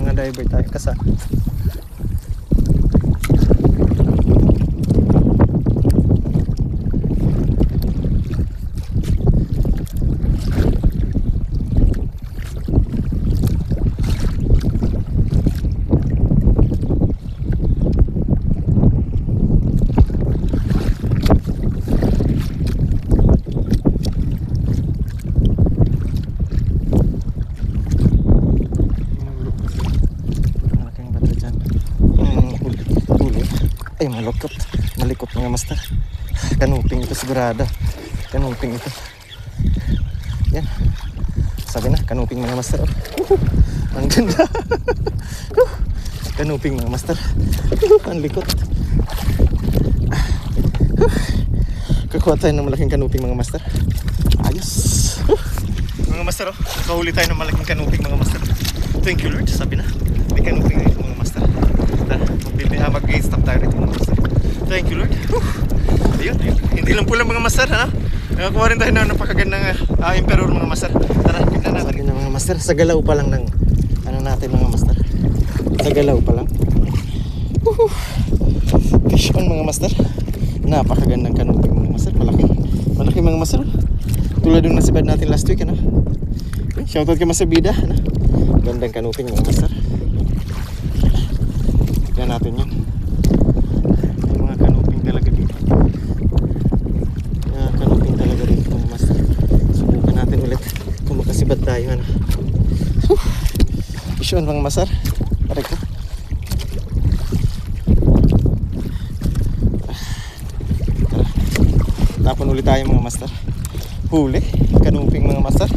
mga diver tayo kasa. Ay, malikot mga master. Kanuping ito sigurado. Kanuping ito. Yan. Sabi na, kanuping mga master. Ang ganda. Kanuping mga master. Ang likot. Kakuha tayo ng malaking kanuping mga master. Ayos. Mga master, nakahuli tayo ng malaking kanuping mga master. Thank you Lord. Sabi na, may kanuping ito mga master. Mag-stop tayo rin mga master. Thank you Lord. Ayun. Hindi lang pula mga master, ha? Nakakuha rin tayo ng napakagandang emperor mga master. Tara, tignan natin. Sabi na mga master, sa galaw pa lang ng ano natin mga master. Sa galaw pa lang. Fish on mga master. Napakagandang kanuping mga master. Malaki mga master. Tulad yung nasibad natin last week, ano? Shoutout kay Master Bida, ano? Gandang kanuping mga master. Tignan natin yan. May mga kanuping talaga dito. Kanuping talaga dito mga master. Subukan natin ulit kung makasibad tayo, ano? Fish on mga master. Aray ko. Tara. Tapon ulit tayo mga master. Huli. Kanuping mga master.